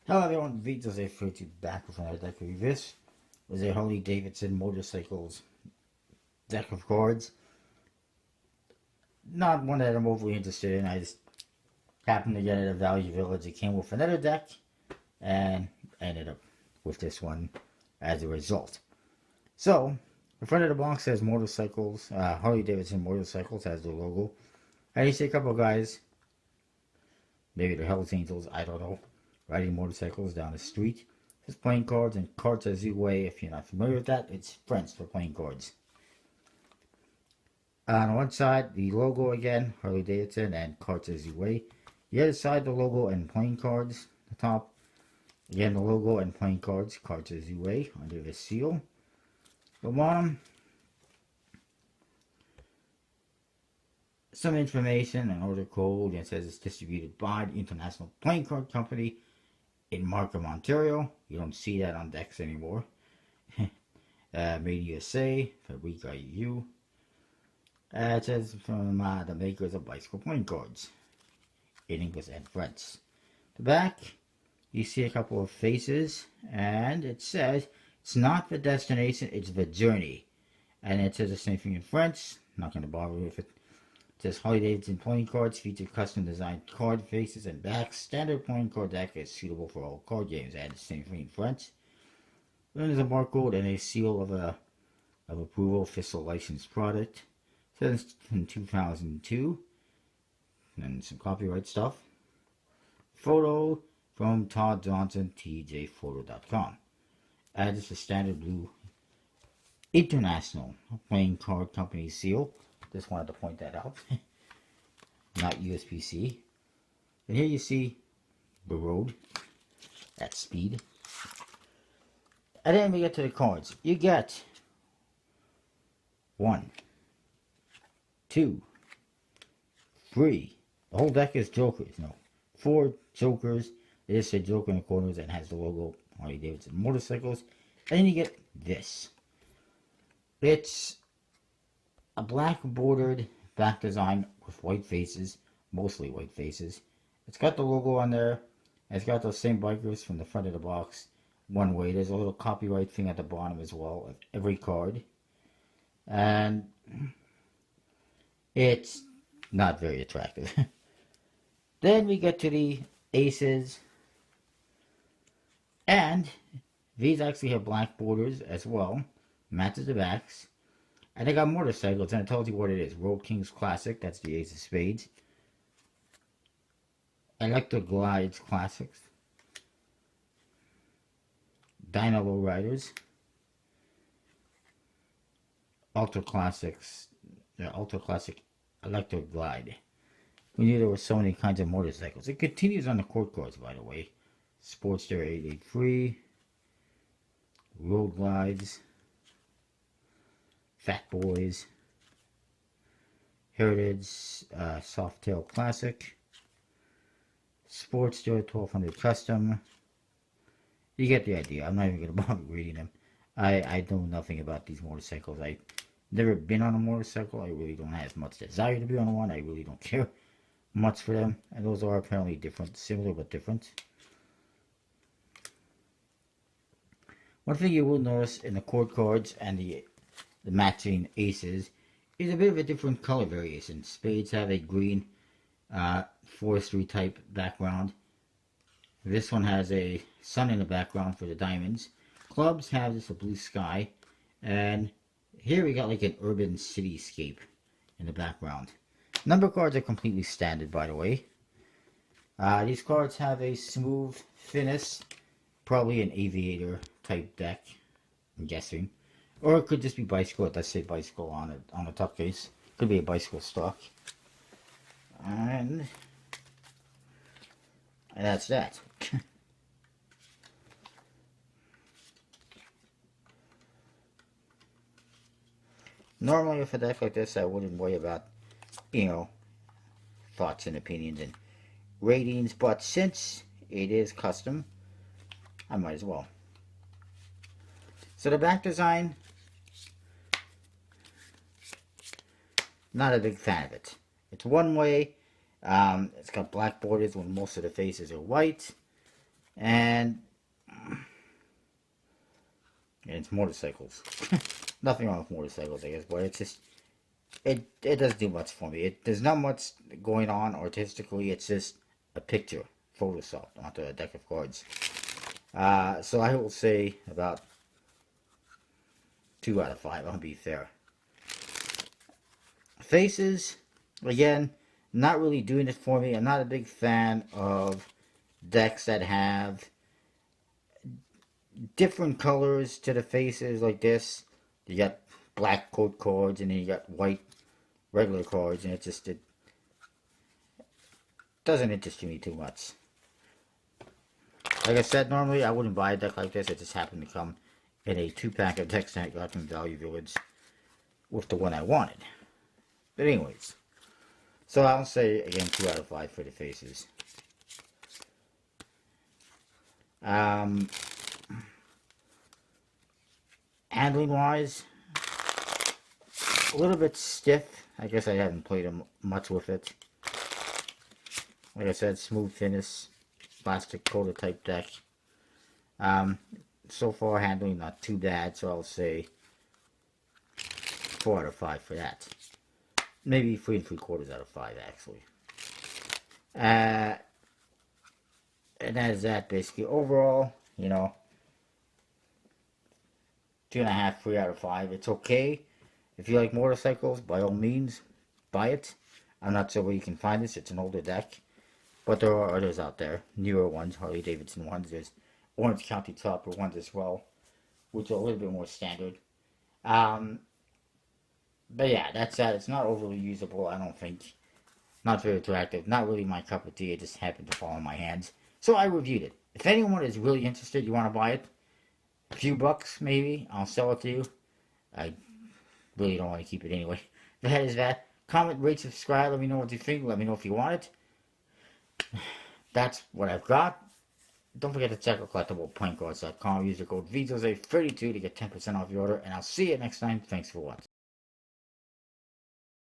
Hello everyone, Vito's a free to back with another deck review. This is a Harley Davidson motorcycles deck of cards. Not one that I'm overly interested in. I just happened to get it at Value Village. It came with another deck and ended up with this one as a result. So, the front of the box says motorcycles, Harley Davidson motorcycles has the logo. And you see a couple of guys, maybe they're Hells Angels, I don't know, riding motorcycles down the street. Just playing cards, and cards as you weigh. If you're not familiar with that, it's French for playing cards. On one side, the logo again, Harley Davidson, and cards as you weigh. The other side, the logo and playing cards. The top, again, the logo and playing cards, cards as you weigh, under the seal. The bottom, some information, an order code, and it says it's distributed by the International Playing Card Company in Markham, Ontario. You don't see that on decks anymore. Made USA, Fabrica EU. It says from the makers of bicycle playing cards in English and French. The back, you see a couple of faces, and it says it's not the destination, it's the journey. And it says the same thing in French. I'm not going to bother with it. It says Harley Davidson playing cards feature custom designed card faces and backs. Standard playing card deck is suitable for all card games. And the same thing in French. Then there's a barcode and a seal of approval, official licensed product. It says in 2002. And some copyright stuff. Photo from Todd Johnson, tjphoto.com. And it's a standard blue International Playing Card Company seal. Just wanted to point that out. Not USB-C. And here you see the road at speed. And then we get to the cards. You get 1, 2, 3. The whole deck is jokers. No, 4 jokers. It is a joker in the corners and has the logo Harley Davidson motorcycles. And then you get this. It's a black bordered back design with white faces, mostly white faces. It's got the logo on there. It's got those same bikers from the front of the box. One way. There's a little copyright thing at the bottom as well of every card. And it's not very attractive. Then we get to the aces. And these actually have black borders as well. Matches the backs. And they got motorcycles, and it tells you what it is. Road Kings Classic, that's the Ace of Spades. Electro Glides Classics. Dynamo Riders. Ultra Classics. Ultra Classic Electro Glide. We knew there were so many kinds of motorcycles. It continues on the court cards, by the way. Sportster 883. Road Glides. Fat Boys, Heritage, Softail Classic, Sportster 1200 Custom. You get the idea. I'm not even going to bother reading them. I know nothing about these motorcycles. I've never been on a motorcycle. I really don't have much desire to be on one. I really don't care much for them. And those are apparently different, similar but different. One thing you will notice in the court cards and the matching aces is a bit of a different color variation. Spades have a green forestry type background. This one has a sun in the background for the diamonds. Clubs have just a blue sky. And here we got like an urban cityscape in the background. Number cards are completely standard, by the way. These cards have a smooth finish. Probably an aviator type deck, I'm guessing. Or it could just be bicycle. It does say bicycle on it on the top case. Could be a bicycle stock. And that's that. Normally with a deck like this I wouldn't worry about, thoughts and opinions and ratings, but since it is custom, I might as well. So the back design, not a big fan of it. It's one way. It's got black borders when most of the faces are white. And it's motorcycles. Nothing wrong with motorcycles, I guess, but it's just it doesn't do much for me. There's not much going on artistically. It's just a picture photoshopped onto a deck of cards. So I will say about 2 out of 5. I'll be fair. Faces, again, not really doing it for me. I'm not a big fan of decks that have different colors to the faces like this. You got black code cards and then you got white regular cards, and it doesn't interest me too much. Like I said, normally I wouldn't buy a deck like this. It just happened to come in a 2-pack of decks that I got from Value Village with the one I wanted. But anyways, so I'll say again 2 out of 5 for the faces. Handling wise, a little bit stiff. I guess I haven't played much with it. Like I said, smooth finish, plastic coated type deck. So far handling not too bad, so I'll say 4 out of 5 for that. Maybe 3 3/4 out of 5 actually. And that is that basically. Overall, 2.5, 3 out of 5. It's okay. If you like motorcycles, by all means, buy it. I'm not sure where you can find this. It's an older deck. But there are others out there. Newer ones, Harley Davidson ones. There's Orange County Topper ones as well, which are a little bit more standard. But yeah, that's that. It's not overly usable, I don't think. Not very attractive. Not really my cup of tea. It just happened to fall in my hands. So I reviewed it. If anyone is really interested, you want to buy it, a few bucks maybe, I'll sell it to you. I really don't want to keep it anyway. That is that. Comment, rate, subscribe. Let me know what you think. Let me know if you want it. That's what I've got. Don't forget to check out collectibleplayingcards.com. Use the code VJose32 to get 10% off your order. And I'll see you next time. Thanks for watching.